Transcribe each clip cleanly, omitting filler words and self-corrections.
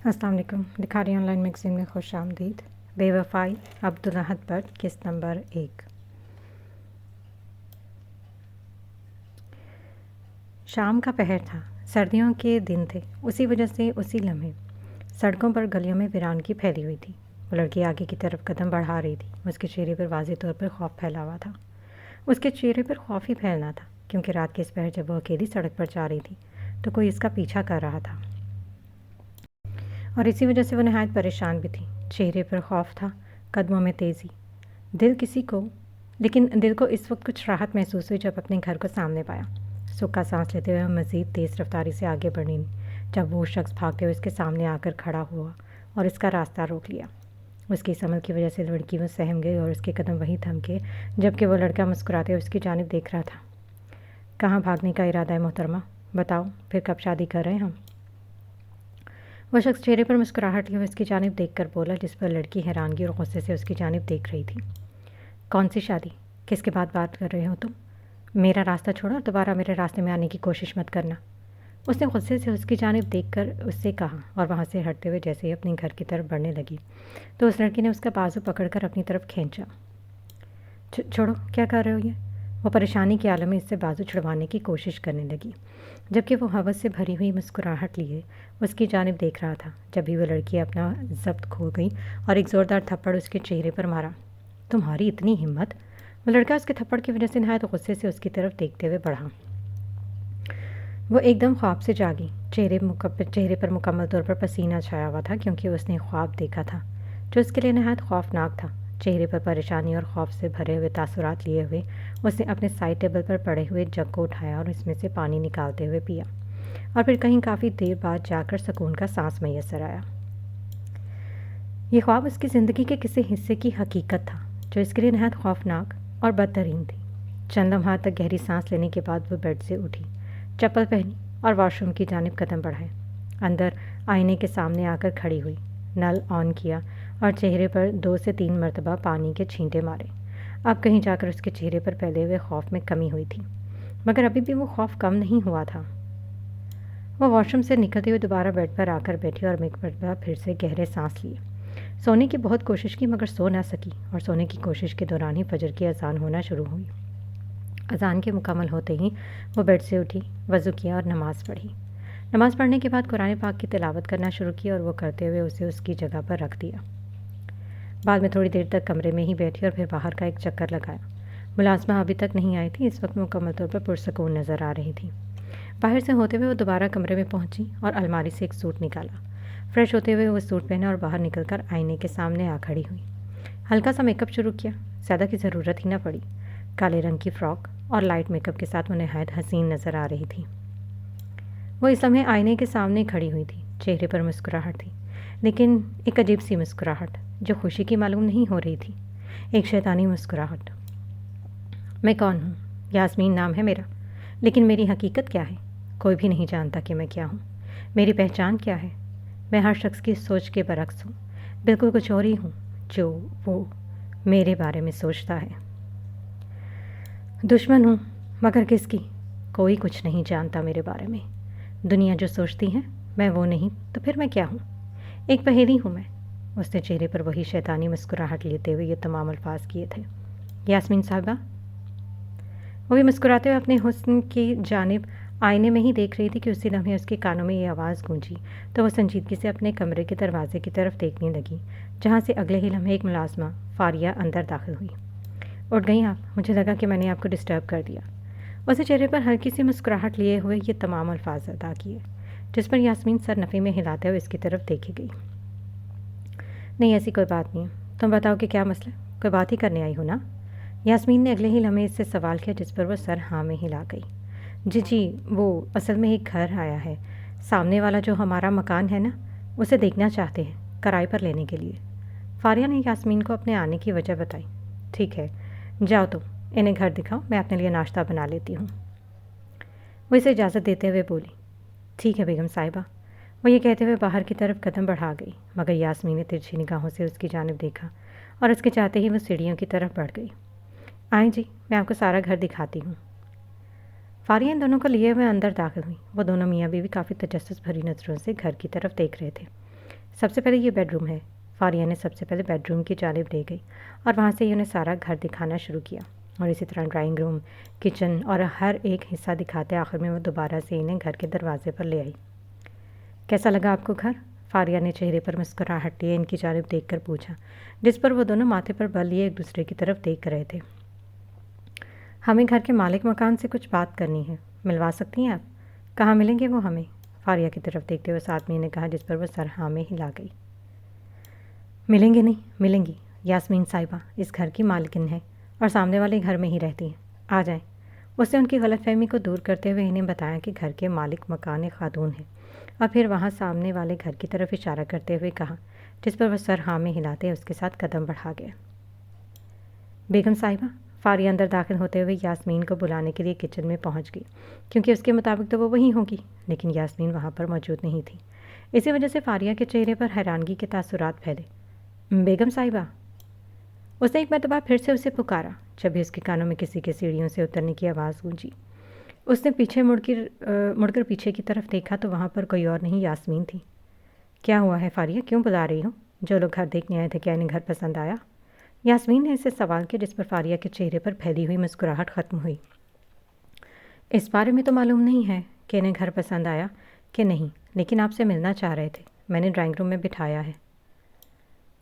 السلام علیکم۔ لکھاری آن لائن میگزین میں خوش آمدید۔ بے وفائی، عبدالاحد بٹ، قسط نمبر 1۔ شام کا پہر تھا، سردیوں کے دن تھے، اسی وجہ سے اسی لمحے سڑکوں پر گلیوں میں ویرانگی پھیلی ہوئی تھی۔ وہ لڑکی آگے کی طرف قدم بڑھا رہی تھی۔ اس کے چہرے پر واضح طور پر خوف پھیلا ہوا تھا۔ اس کے چہرے پر خوف ہی پھیلنا تھا، کیونکہ رات کے اس پہر جب وہ اکیلی سڑک پر جا رہی تھی تو کوئی اس کا پیچھا کر رہا تھا، اور اسی وجہ سے وہ نہایت پریشان بھی تھی۔ چہرے پر خوف تھا، قدموں میں تیزی۔ لیکن دل کو اس وقت کچھ راحت محسوس ہوئی جب اپنے گھر کو سامنے پایا۔ سکھا سانس لیتے ہوئے مزید تیز رفتاری سے آگے بڑھی جب وہ شخص بھاگتے ہوئے اس کے سامنے آ کر کھڑا ہوا اور اس کا راستہ روک لیا۔ اس کی اس عمل کی وجہ سے لڑکی وہ سہم گئی اور اس کے قدم وہیں تھم گئے جبکہ وہ لڑکا مسکراتے ہوئے اس کی جانب دیکھ رہا تھا۔ کہاں بھاگنے کا ارادہ ہے محترمہ؟ بتاؤ، پھر کب شادی کر رہے ہیں ہم؟ وہ شخص چہرے پر مسکراہٹ لیے اس کی جانب دیکھ کر بولا، جس پر لڑکی حیرانگی اور غصے سے اس کی جانب دیکھ رہی تھی۔ کون سی شادی؟ کس کے بعد بات کر رہے ہو تم؟ میرا راستہ چھوڑو اور دوبارہ میرے راستے میں آنے کی کوشش مت کرنا۔ اس نے غصے سے اس کی جانب دیکھ کر اس سے کہا، اور وہاں سے ہٹتے ہوئے جیسے ہی اپنے گھر کی طرف بڑھنے لگی تو اس لڑکی نے اس کا بازو پکڑ کر اپنی طرف کھینچا۔ چھوڑو، کیا کر رہے ہو یہ؟ وہ پریشانی کے عالم میں اس سے بازو چھڑوانے کی کوشش کرنے لگی، جبکہ وہ ہوس سے بھری ہوئی مسکراہٹ لیے اس کی جانب دیکھ رہا تھا۔ جب بھی وہ لڑکی اپنا ضبط کھو گئی اور ایک زوردار تھپڑ اس کے چہرے پر مارا۔ تمہاری اتنی ہمت؟ وہ لڑکا اس کے تھپڑ کی وجہ سے نہایت غصے سے اس کی طرف دیکھتے ہوئے بڑھا۔ وہ ایک دم خواب سے جاگی، چہرے پر مکمل طور پر پسینہ چھایا ہوا تھا، کیونکہ اس نے خواب دیکھا تھا جو اس کے لیے نہایت خوفناک تھا۔ چہرے پر پریشانی اور خوف سے بھرے ہوئے تاثرات لیے ہوئے اس نے اپنے سائڈ ٹیبل پر پڑے ہوئے جگ کو اٹھایا اور اس میں سے پانی نکالتے ہوئے پیا، اور پھر کہیں کافی دیر بعد جا کر سکون کا سانس میسر آیا۔ یہ خواب اس کی زندگی کے کسی حصے کی حقیقت تھا جو اس کے لیے نہایت خوفناک اور بدترین تھی۔ چند لمحات تک گہری سانس لینے کے بعد وہ بیڈ سے اٹھی، چپل پہنی اور واش روم کی جانب قدم بڑھائے۔ اندر آئینے کے سامنے آ کر کھڑی ہوئی، نل آن کیا اور چہرے پر 2 سے 3 مرتبہ پانی کے چھینٹے مارے۔ اب کہیں جا کر اس کے چہرے پر پھیلے ہوئے خوف میں کمی ہوئی تھی، مگر ابھی بھی وہ خوف کم نہیں ہوا تھا۔ وہ واش روم سے نکلتے ہوئے دوبارہ بیڈ پر آ کر بیٹھی اور ایک مرتبہ پھر سے گہرے سانس لیے۔ سونے کی بہت کوشش کی مگر سو نہ سکی، اور سونے کی کوشش کے دوران ہی فجر کی اذان ہونا شروع ہوئی۔ اذان کے مکمل ہوتے ہی وہ بیڈ سے اٹھی، وضو کیا اور نماز پڑھی۔ نماز پڑھنے کے بعد قرآن پاک کی تلاوت کرنا شروع کی اور وہ کرتے ہوئے اسے اس کی جگہ پر رکھ دیا۔ بعد میں تھوڑی دیر تک کمرے میں ہی بیٹھی اور پھر باہر کا ایک چکر لگایا۔ ملازمہ ابھی تک نہیں آئی تھی، اس وقت مکمل طور پر پرسکون نظر آ رہی تھی۔ باہر سے ہوتے ہوئے وہ دوبارہ کمرے میں پہنچی اور الماری سے ایک سوٹ نکالا۔ فریش ہوتے ہوئے وہ سوٹ پہنا اور باہر نکل کر آئینے کے سامنے آ کھڑی ہوئی۔ ہلکا سا میک اپ شروع کیا، زیادہ کی ضرورت ہی نہ پڑی۔ کالے رنگ کی فراک اور لائٹ میک اپ کے ساتھ وہ نہایت حسین نظر آ رہی تھی۔ وہ اس لمحے آئینے کے سامنے کھڑی ہوئی تھی، چہرے پر مسکراہٹ تھی، لیکن ایک عجیب سی مسکراہٹ جو خوشی کی معلوم نہیں ہو رہی تھی، ایک شیطانی مسکراہٹ۔ میں کون ہوں؟ یاسمین نام ہے میرا، لیکن میری حقیقت کیا ہے؟ کوئی بھی نہیں جانتا کہ میں کیا ہوں، میری پہچان کیا ہے۔ میں ہر شخص کی سوچ کے برعکس ہوں، بالکل کچھ اور ہی ہوں جو وہ میرے بارے میں سوچتا ہے۔ دشمن ہوں، مگر کس کی؟ کوئی کچھ نہیں جانتا میرے بارے میں۔ دنیا جو سوچتی ہے میں وہ نہیں تو پھر میں کیا ہوں؟ ایک پہیلی ہوں میں۔ اس نے چہرے پر وہی شیطانی مسکراہٹ لیتے ہوئے یہ تمام الفاظ کیے تھے۔ یاسمین صاحبہ؟ وہ بھی مسکراتے ہوئے اپنے حسن کی جانب آئینے میں ہی دیکھ رہی تھی کہ اسی لمحے اس کے کانوں میں یہ آواز گونجی تو وہ سنجیدگی سے اپنے کمرے کے دروازے کی طرف دیکھنے لگی، جہاں سے اگلے ہی لمحے ایک ملازمہ فاریہ اندر داخل ہوئی۔ اٹھ گئیں آپ؟ مجھے لگا کہ میں نے آپ کو ڈسٹرب کر دیا۔ اسے چہرے پر ہلکی سی مسکراہٹ لیے ہوئے یہ تمام الفاظ ادا کیے، جس پر یاسمین سر نفی میں ہلاتے ہوئے اس کی طرف دیکھی گئی۔ نہیں، ایسی کوئی بات نہیں ہے، تم بتاؤ کہ کیا مسئلہ؟ کوئی بات ہی کرنے آئی ہو نا؟ یاسمین نے اگلے ہی لمحے اس سے سوال کیا، جس پر وہ سر ہاں میں ہلا گئی۔ جی، وہ اصل میں ایک گھر آیا ہے، سامنے والا جو ہمارا مکان ہے نا، اسے دیکھنا چاہتے ہیں کرائے پر لینے کے لیے۔ فاریہ نے یاسمین کو اپنے آنے کی وجہ بتائی۔ ٹھیک ہے، جاؤ تم انہیں گھر دکھاؤ، میں اپنے لیے ناشتہ بنا لیتی ہوں۔ وہ اسے اجازت دیتے ہوئے بولی، ٹھیک ہے بیگم صاحبہ۔ وہ یہ کہتے ہوئے باہر کی طرف قدم بڑھا گئی، مگر یاسمین نے ترچھی نگاہوں سے اس کی جانب دیکھا اور اس کے چاہتے ہی وہ سیڑھیوں کی طرف بڑھ گئی۔ آئیں جی، میں آپ کو سارا گھر دکھاتی ہوں۔ فاریہ ان دونوں کو لیے ہوئے اندر داخل ہوئی۔ وہ دونوں میاں بیوی کافی تجسس بھری نظروں سے گھر کی طرف دیکھ رہے تھے۔ سب سے پہلے یہ بیڈ روم ہے۔ فاریہ نے سب سے پہلے بیڈ روم کی جانب لے گئی اور وہاں سے انہیں سارا گھر دکھانا شروع کیا اور اسی طرح ڈرائنگ روم، کچن اور ہر ایک حصہ دکھاتے آخر میں وہ دوبارہ سے انہیں گھر کے دروازے پر لے آئی۔ کیسا لگا آپ کو گھر؟ فاریہ نے چہرے پر مسکراہٹ لیے ان کی جانب دیکھ کر پوچھا، جس پر وہ دونوں ماتھے پر بل لیے ایک دوسرے کی طرف دیکھ رہے تھے۔ ہمیں گھر کے مالک مکان سے کچھ بات کرنی ہے، ملوا سکتی ہیں آپ؟ کہاں ملیں گے وہ ہمیں؟ فاریہ کی طرف دیکھتے ہوئے اس آدمی نے کہا، جس پر وہ سر ہاں میں ہلا گئی۔ ملیں گے نہیں، ملیں گی۔ یاسمین صاحبہ اس گھر کی مالکن ہے اور سامنے والے گھر میں ہی رہتی ہیں۔ آ جائیں۔ اس نے ان کی غلط فہمی کو دور کرتے ہوئے انہیں بتایا کہ گھر کے مالک مکان خاتون ہے، اور پھر وہاں سامنے والے گھر کی طرف اشارہ کرتے ہوئے کہا، جس پر وہ سر ہاں میں ہلاتے اس کے ساتھ قدم بڑھا گیا۔ بیگم صاحبہ، فاریہ اندر داخل ہوتے ہوئے یاسمین کو بلانے کے لیے کچن میں پہنچ گئی، کیونکہ اس کے مطابق تو وہ وہیں ہوگی، لیکن یاسمین وہاں پر موجود نہیں تھی۔ اسی وجہ سے فاریہ کے چہرے پر حیرانگی کے تاثرات پھیلے۔ بیگم صاحبہ، اس نے ایک مرتبہ پھر سے اسے پکارا، جب بھی اس کے کانوں میں کسی کے سیڑھیوں سے اترنے کی آواز گونجی۔ اس نے پیچھے مڑ کر پیچھے کی طرف دیکھا تو وہاں پر کوئی اور نہیں، یاسمین تھی۔ کیا ہوا ہے فاریہ، کیوں بلا رہی ہو؟ جو لوگ گھر دیکھنے آئے تھے، کیا انہیں گھر پسند آیا؟ یاسمین نے اسے سوال کیا، جس پر فاریہ کے چہرے پر پھیلی ہوئی مسکراہٹ ختم ہوئی۔ اس بارے میں تو معلوم نہیں ہے کہ انہیں گھر پسند آیا کہ نہیں، لیکن آپ سے ملنا چاہ رہے تھے، میں نے ڈرائنگ روم میں بٹھایا ہے۔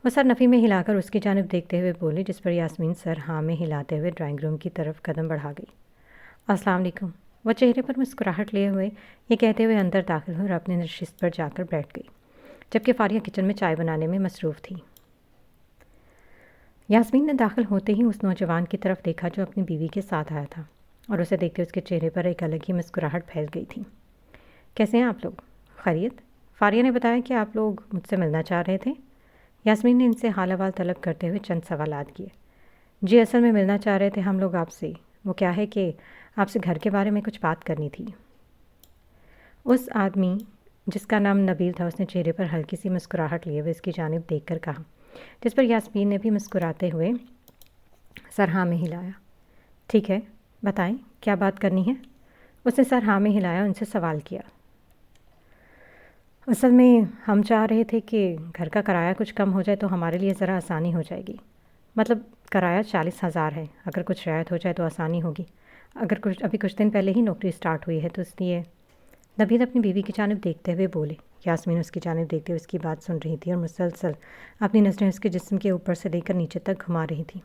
وہ سر نفی میں ہلا کر اس کی جانب دیکھتے ہوئے بولی، جس پر یاسمین سر ہاں میں ہلاتے ہوئے ڈرائنگ روم کی طرف قدم بڑھا گئی۔ السلام علیکم۔ وہ چہرے پر مسکراہٹ لیے ہوئے یہ کہتے ہوئے اندر داخل ہوئی اور اپنے نشست پر جا کر بیٹھ گئی، جبکہ فاریہ کچن میں چائے بنانے میں مصروف تھی۔ یاسمین نے داخل ہوتے ہی اس نوجوان کی طرف دیکھا جو اپنی بیوی کے ساتھ آیا تھا، اور اسے دیکھتے اس کے چہرے پر ایک الگ ہی مسکراہٹ پھیل گئی تھی۔ کیسے ہیں آپ لوگ؟ خیریت؟ فاریہ نے بتایا کہ آپ لوگ مجھ سے ملنا چاہ رہے تھے۔ یاسمین نے ان سے حال احوال طلب کرتے ہوئے چند سوالات کیے۔ جی اصل میں ملنا چاہ رہے تھے ہم لوگ آپ سے، وہ کیا ہے کہ آپ سے گھر کے بارے میں کچھ بات کرنی تھی۔ اس آدمی جس کا نام نبیل تھا، اس نے چہرے پر ہلکی سی مسکراہٹ لیے ہوئے اس کی جانب دیکھ کر کہا، جس پر یاسمین نے بھی مسکراتے ہوئے سر ہاں میں ہلایا۔ ٹھیک ہے، بتائیں کیا بات کرنی ہے؟ اس نے سر ہاں میں ہلایا، ان سے سوال کیا۔ اصل میں ہم چاہ رہے تھے کہ گھر کا کرایہ کچھ کم ہو جائے تو ہمارے لیے ذرا آسانی ہو جائے گی۔ مطلب کرایہ 40,000 ہے، اگر کچھ رعایت ہو جائے تو آسانی ہوگی۔ ابھی کچھ دن پہلے ہی نوکری سٹارٹ ہوئی ہے، تو اس لیے نبیل اپنی بیوی کی جانب دیکھتے ہوئے بولے۔ یاسمین اس کی جانب دیکھتے ہوئے اس کی بات سن رہی تھی اور مسلسل اپنی نظریں اس کے جسم کے اوپر سے لے کر نیچے تک گھما رہی تھی۔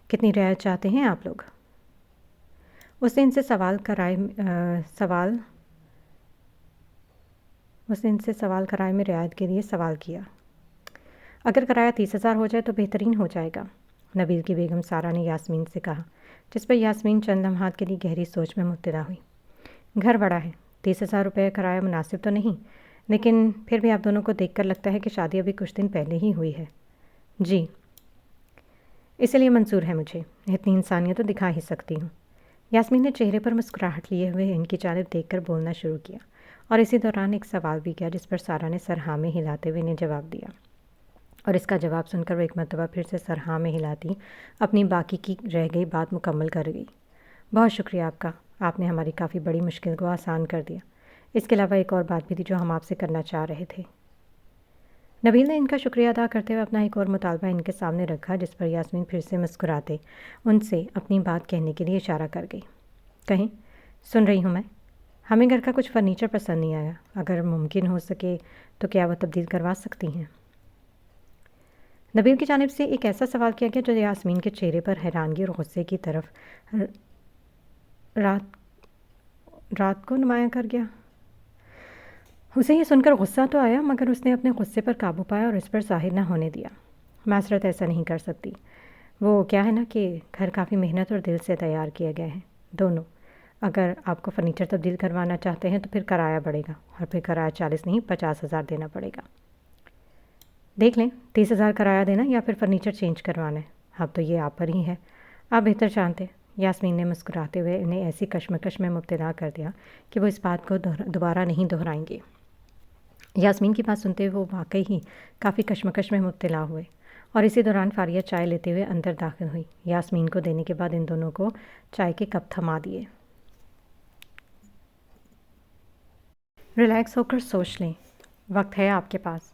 کتنی رعایت چاہتے ہیں آپ لوگ؟ اس نے ان سے سوال کرائے میں رعایت کے لیے سوال کیا۔ اگر کرایہ 30,000 ہو جائے تو بہترین ہو جائے گا، نبیل کی بیگم سارہ نے یاسمین سے کہا، جس پر یاسمین چند لمحات کے لیے گہری سوچ میں مبتلا ہوئی۔ گھر بڑا ہے، 30,000 روپے کرایہ مناسب تو نہیں، لیکن پھر بھی آپ دونوں کو دیکھ کر لگتا ہے کہ شادی ابھی کچھ دن پہلے ہی ہوئی ہے۔ جی، اس لیے منظور ہے مجھے، اتنی انسانیت تو دکھا ہی سکتی ہوں۔ یاسمین نے چہرے پر مسکراہٹ لیے ہوئے ان کی جانب دیکھ کر بولنا شروع کیا، اور اسی دوران ایک سوال بھی کیا، جس پر سارہ نے سر ہاں میں ہلاتے ہوئے انہیں جواب دیا، اور اس کا جواب سن کر وہ ایک مرتبہ پھر سے سر ہاں میں ہلاتی اپنی باقی کی رہ گئی بات مکمل کر گئی۔ بہت شکریہ آپ کا، آپ نے ہماری کافی بڑی مشکل کو آسان کر دیا۔ اس کے علاوہ ایک اور بات بھی تھی جو ہم آپ سے کرنا چاہ رہے تھے۔ نبیل نے ان کا شکریہ ادا کرتے ہوئے اپنا ایک اور مطالبہ ان کے سامنے رکھا، جس پر یاسمین پھر سے مسکراتے ان سے اپنی بات کہنے کے لیے اشارہ کر گئی۔ کہیں، سن رہی ہوں میں، ہمیں گھر کا کچھ فرنیچر پسند نہیں آیا، اگر ممکن ہو سکے تو کیا وہ تبدیل کروا سکتی ہیں؟ نبیل کی جانب سے ایک ایسا سوال کیا گیا جو یاسمین کے چہرے پر حیرانگی اور غصے کی طرف رات کو نمایاں کر گیا۔ اسے یہ سن کر غصہ تو آیا، مگر اس نے اپنے غصے پر قابو پایا اور اس پر ظاہر نہ ہونے دیا۔ معذرت، ایسا نہیں کر سکتی، وہ کیا ہے نا کہ گھر کافی محنت اور دل سے تیار کیے گئے ہیں دونوں۔ اگر آپ کو فرنیچر تبدیل کروانا چاہتے ہیں تو پھر کرایہ بڑھے گا، اور پھر کرایہ 40 نہیں 50,000 دینا پڑے گا۔ دیکھ لیں، 30,000 کرایہ دینا یا پھر فرنیچر چینج کروانا ہے، اب تو یہ آپ پر ہی ہے، آپ بہتر جانتے۔ یاسمین نے مسکراتے ہوئے انہیں ایسی کشمکش میں مبتلا کر دیا کہ وہ اس بات کو دوبارہ نہیں دہرائیں گے۔ یاسمین کی بات سنتے ہوئے وہ واقعی ہی کافی کشمکش میں مبتلا ہوئے، اور اسی دوران فاریہ چائے لیتے ہوئے اندر داخل ہوئی۔ یاسمین کو دینے کے بعد ان دونوں کو چائے کے کپ تھما دیے۔ ریلیکس ہو کر سوچ لیں، وقت ہے آپ کے پاس،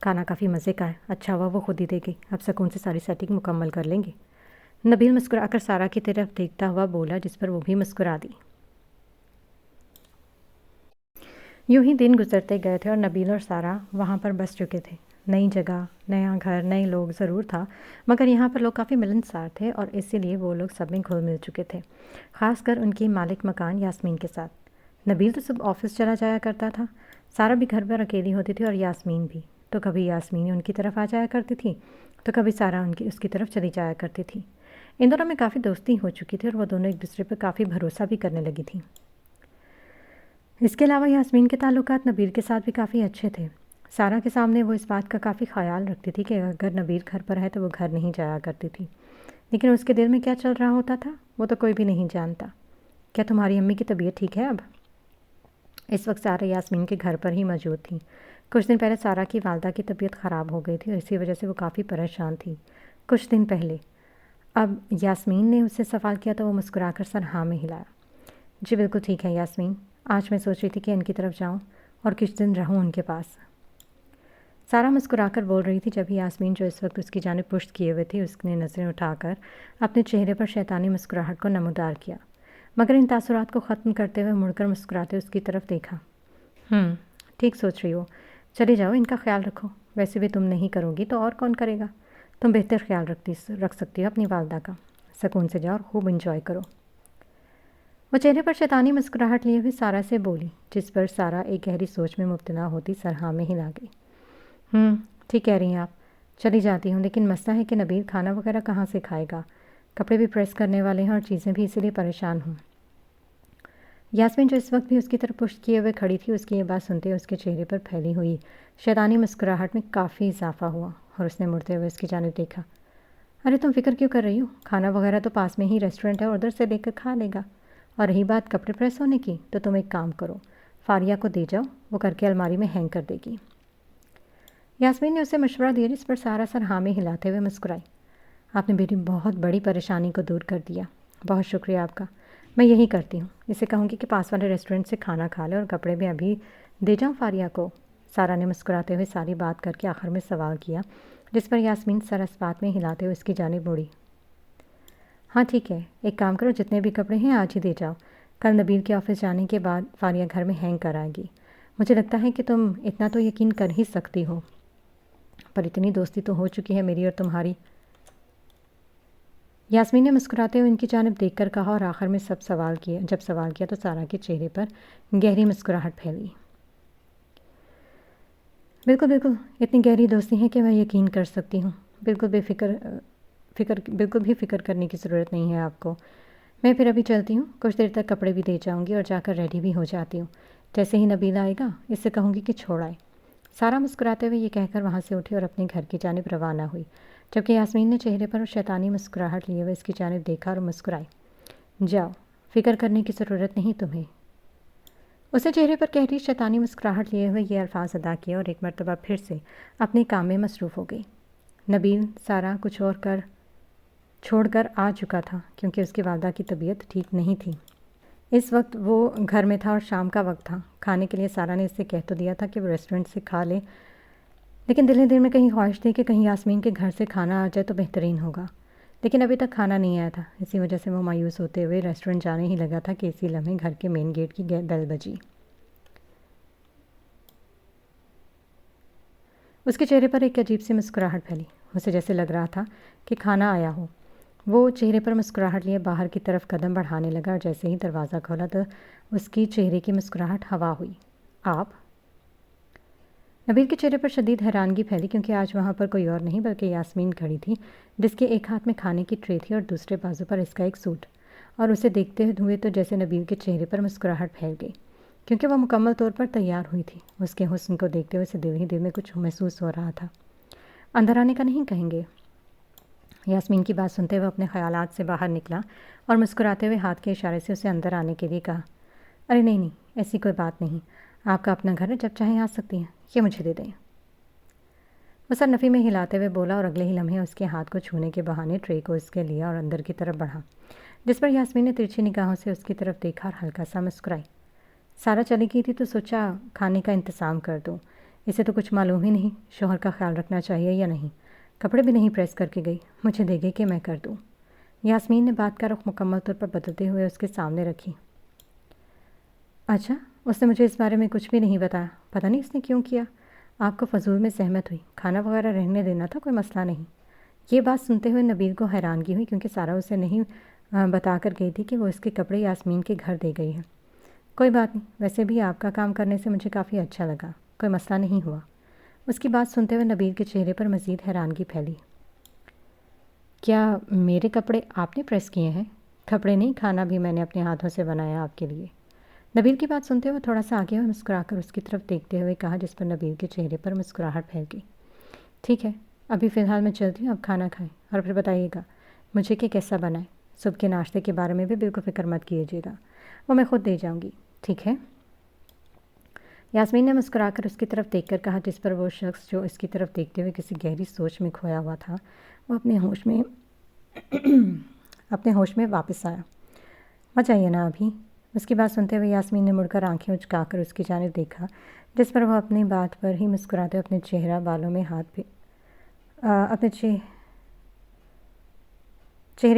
کھانا کافی مزے کا ہے، اچھا ہوا وہ خود ہی دے گئی، اب سکون سے ساری سیٹنگ مکمل کر لیں گے۔ نبیل مسکرا کر سارا کی طرف دیکھتا ہوا بولا، جس پر وہ بھی مسکرا دی۔ یوں ہی دن گزرتے گئے تھے اور نبیل اور سارا وہاں پر بس چکے تھے۔ نئی جگہ، نیا گھر، نئے لوگ ضرور تھا، مگر یہاں پر لوگ کافی ملنسار تھے اور اسی لیے وہ لوگ سب میں گھل مل چکے تھے، خاص کر ان کی مالک مکان یاسمین کے ساتھ۔ نبیل تو صبح آفس چلا جایا کرتا تھا، سارا بھی گھر پر اکیلی ہوتی تھی اور یاسمین بھی، تو کبھی یاسمین ان کی طرف آ جایا کرتی تھی تو کبھی سارا اس کی طرف چلی جایا کرتی تھی۔ ان دونوں میں کافی دوستی ہو چکی تھی اور وہ دونوں ایک دوسرے پر کافی بھروسہ بھی کرنے لگی تھیں۔ اس کے علاوہ یاسمین کے تعلقات نبیل کے ساتھ بھی کافی اچھے تھے۔ سارا کے سامنے وہ اس بات کا کافی خیال رکھتی تھی کہ اگر نبیل گھر پر ہے تو وہ گھر نہیں جایا کرتی تھی، لیکن اس کے دل میں کیا چل رہا ہوتا تھا وہ تو کوئی بھی نہیں جانتا۔ کیا تمہاری امی کی طبیعت ٹھیک ہے اب؟ اس وقت سارا یاسمین کے گھر پر ہی موجود تھی۔ کچھ دن پہلے سارا کی والدہ کی طبیعت خراب ہو گئی تھی اور اسی وجہ سے وہ کافی پریشان تھی۔ کچھ دن پہلے اب یاسمین نے اس سے سوال کیا تو وہ مسکرا کر سر ہاں میں ہلایا۔ جی بالکل ٹھیک ہے یاسمین، آج میں سوچ رہی تھی کہ ان کی طرف جاؤں اور کچھ دن رہوں ان کے پاس۔ سارا مسکرا کر بول رہی تھی، جبھی یاسمین جو اس وقت اس کی جانب پشت کیے ہوئے تھی، اس نے نظریں اٹھا کر اپنے چہرے پر شیطانی مسکراہٹ کو نمودار کیا، مگر ان تاثرات کو ختم کرتے ہوئے مڑ کر مسکراتے اس کی طرف دیکھا۔ ٹھیک سوچ رہی ہو، چلی جاؤ، ان کا خیال رکھو، ویسے بھی تم نہیں کرو گی تو اور کون کرے گا؟ تم بہتر خیال رکھ سکتی ہو اپنی والدہ کا، سکون سے جاؤ اور خوب انجوائے کرو۔ وہ چہرے پر شیطانی مسکراہٹ لیے ہوئے سارا سے بولی، جس پر سارا ایک گہری سوچ میں مبتلا ہوتی سر ہاں میں ہلا گئی۔ ٹھیک کہہ رہی ہیں آپ، چلی جاتی ہوں، لیکن مسئلہ ہے کہ نبیل کھانا وغیرہ کہاں سے کھائے گا؟ کپڑے بھی پریس کرنے والے ہیں اور چیزیں بھی، اسی لیے پریشان ہوں۔ یاسمین جو اس وقت بھی اس کی طرف پشت کیے ہوئے کھڑی تھی، اس کی یہ بات سنتے اس کے چہرے پر پھیلی ہوئی شیطانی مسکراہٹ میں کافی اضافہ ہوا اور اس نے مڑتے ہوئے اس کی جانب دیکھا۔ ارے تم فکر کیوں کر رہی ہو؟ کھانا وغیرہ تو پاس میں ہی ریسٹورنٹ ہے اور ادھر سے لے کر کھا لے گا، اور رہی بات کپڑے پریس ہونے کی تو تم ایک کام کرو، فاریہ کو دے جاؤ، وہ کر کے الماری میں ہینگ کر دے گی۔ یاسمین نے اسے مشورہ دیا، جس پر سارا سر ہاں میں ہلاتے ہوئے مسکرائی۔ آپ نے میری بہت بڑی پریشانی کو دور کر دیا، بہت شکریہ آپ کا، میں یہی کرتی ہوں، اسے کہوں گی کہ پاس والے ریسٹورنٹ سے کھانا کھا لے اور کپڑے بھی ابھی دے جاؤں فاریہ کو۔ سارا نے مسکراتے ہوئے ساری بات کر کے آخر میں سوال کیا، جس پر یاسمین سر اس بات میں ہلاتے ہوئے اس کی جانب مڑی۔ ہاں ٹھیک ہے، ایک کام کرو، جتنے بھی کپڑے ہیں آج ہی دے جاؤ، کل نبیل کے آفس جانے کے بعد فاریہ گھر میں ہینگ کر آئے گی۔ مجھے لگتا ہے کہ تم اتنا تو یقین کر ہی سکتی ہو، پر اتنی دوستی تو ہو چکی ہے میری اور تمہاری۔ یاسمین نے مسکراتے ہوئے ان کی جانب دیکھ کر کہا اور آخر میں جب سوال کیا تو سارا کے چہرے پر گہری مسکراہٹ پھیلی۔ بالکل اتنی گہری دوستی ہے کہ میں یقین کر سکتی ہوں، بالکل بھی فکر کرنے کی ضرورت نہیں ہے آپ کو۔ میں پھر ابھی چلتی ہوں، کچھ دیر تک کپڑے بھی دے جاؤں گی اور جا کر ریڈی بھی ہو جاتی ہوں، جیسے ہی نبیل آئے گا اس سے کہوں گی کہ چھوڑ آئے۔ سارا مسکراتے ہوئے یہ کہہ کر وہاں سے اٹھی اور اپنے گھر کی جانب روانہ ہوئی، جبکہ یاسمین نے چہرے پر شیطانی مسکراہٹ لیے ہوئے اس کی جانب دیکھا اور مسکرائی۔ جاؤ، فکر کرنے کی ضرورت نہیں تمہیں۔ اسے چہرے پر گہری شیطانی مسکراہٹ لیے ہوئے یہ الفاظ ادا کیے اور ایک مرتبہ پھر سے اپنے کام میں مصروف ہو گئی۔ نبیل سارا کچھ اور چھوڑ کر آ چکا تھا، کیونکہ اس کی والدہ کی طبیعت ٹھیک نہیں تھی۔ اس وقت وہ گھر میں تھا اور شام کا وقت تھا۔ کھانے کے لیے سارا نے اس سے کہہ تو دیا تھا کہ وہ ریسٹورنٹ سے کھا لے، لیکن دل ہی دل میں کہیں خواہش تھی کہ کہیں یاسمین کے گھر سے کھانا آ جائے تو بہترین ہوگا، لیکن ابھی تک کھانا نہیں آیا تھا۔ اسی وجہ سے وہ مایوس ہوتے ہوئے ریسٹورنٹ جانے ہی لگا تھا کہ اسی لمحے گھر کے مین گیٹ کی بیل بجی۔ اس کے چہرے پر ایک عجیب سی مسکراہٹ پھیلی، اسے جیسے لگ رہا تھا کہ کھانا آیا ہو۔ وہ چہرے پر مسکراہٹ لیے باہر کی طرف قدم بڑھانے لگا اور جیسے ہی دروازہ کھولا تو اس کی چہرے کی مسکراہٹ ہوا ہوئی۔ آپ؟ نبیل کے چہرے پر شدید حیرانگی پھیلی، کیونکہ آج وہاں پر کوئی اور نہیں بلکہ یاسمین کھڑی تھی، جس کے ایک ہاتھ میں کھانے کی ٹرے تھی اور دوسرے بازو پر اس کا ایک سوٹ، اور اسے دیکھتے ہوئے تو جیسے نبیل کے چہرے پر مسکراہٹ پھیل گئی، کیونکہ وہ مکمل طور پر تیار ہوئی تھی۔ اس کے حسن کو دیکھتے ہوئے اسے دل ہی دل میں کچھ محسوس ہو رہا تھا۔ اندر آنے کا نہیں کہیں گے؟ یاسمین کی بات سنتے ہوئے اپنے خیالات سے باہر نکلا اور مسکراتے ہوئے ہاتھ کے اشارے سے اسے اندر آنے کے لیے کہا۔ ارے نہیں، ایسی کوئی بات نہیں، آپ کا اپنا گھر ہے، جب چاہیں آ سکتی ہیں، یہ مجھے دے دیں۔ وہ سر نفی میں ہلاتے ہوئے بولا اور اگلے ہی لمحے اس کے ہاتھ کو چھونے کے بہانے ٹرے کو اس کے لیا اور اندر کی طرف بڑھا، جس پر یاسمین نے ترچھی نگاہوں سے اس کی طرف دیکھا اور ہلکا سا مسکرائی۔ سارا چلی گئی تھی تو سوچا کھانے کا انتظام کر دوں، اسے تو کچھ معلوم ہی نہیں شوہر کا خیال رکھنا چاہیے یا نہیں. کپڑے بھی نہیں پریس کر کے گئی. مجھے دے گئی کہ میں کر دوں. یاسمین نے بات کا رخ مکمل طور پر بدلتے ہوئے اس کے سامنے رکھی. اچھا، اس نے مجھے اس بارے میں کچھ بھی نہیں بتایا. پتہ نہیں اس نے کیوں کیا. آپ کو فضول میں زحمت ہوئی. کھانا وغیرہ رہنے دینا تھا، کوئی مسئلہ نہیں. یہ بات سنتے ہوئے نبیل کو حیرانگی ہوئی کیونکہ سارا اسے نہیں بتا کر گئی تھی کہ وہ اس کے کپڑے یاسمین کے گھر دے گئی ہے. کوئی بات نہیں، ویسے بھی آپ کا کام کرنے سے مجھے کافی اچھا لگا. کوئی مسئلہ نہیں ہوا. اس کی بات سنتے ہوئے نبیل کے چہرے پر مزید حیرانگی پھیلی. کیا میرے کپڑے آپ نے پریس کیے ہیں؟ کپڑے نہیں، کھانا بھی میں نے اپنے ہاتھوں سے بنایا آپ کے لیے. نبیل کی بات سنتے ہوئے تھوڑا سا آگے ہوئے مسکرا کر اس کی طرف دیکھتے ہوئے کہا، جس پر نبیل کے چہرے پر مسکراہٹ پھیل گئی. ٹھیک ہے، ابھی فی الحال میں چلتی ہوں. اب کھانا کھائیں اور پھر بتائیے گا مجھے کہ کیسا بنا ہے. صبح کے ناشتے کے بارے میں بھی بالکل فکر مت کیجیے گا، وہ میں خود دے جاؤں گی. ٹھیک ہے؟ یاسمین نے مسکرا کر اس کی طرف دیکھ کر کہا، جس پر وہ شخص جو اس کی طرف دیکھتے ہوئے کسی گہری سوچ میں کھویا ہوا تھا وہ اپنے ہوش میں واپس آیا. مت جائیے نا ابھی. اس کی بات سنتے ہوئے یاسمین نے مڑ کر آنکھیں اچکا کر اس کی جانب دیکھا، جس پر وہ اپنی بات پر ہی مسکراتے اپنے چہرے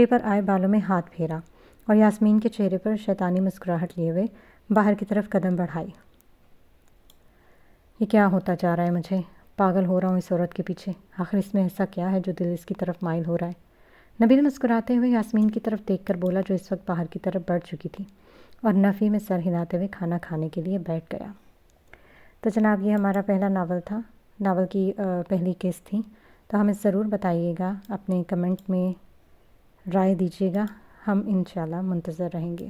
پر آئے بالوں میں ہاتھ پھیرا اور یاسمین کے چہرے پر شیطانی مسکراہٹ لیے ہوئے باہر کی طرف قدم بڑھائی. یہ کیا ہوتا جا رہا ہے؟ مجھے پاگل ہو رہا ہوں اس عورت کے پیچھے. آخر اس میں ایسا کیا ہے جو دل اس کی طرف مائل ہو رہا ہے؟ نبیل مسکراتے ہوئے یاسمین کی طرف دیکھ کر بولا، جو اس وقت باہر کی طرف بڑھ چکی تھی اور نفی میں سر ہلاتے ہوئے کھانا کھانے کے لیے بیٹھ گیا. تو جناب یہ ہمارا پہلا ناول تھا. ناول کی پہلی قسط تھی. تو ہمیں ضرور بتائیے گا، اپنے کمنٹ میں رائے دیجیے گا. ہم انشاءاللہ منتظر رہیں گے.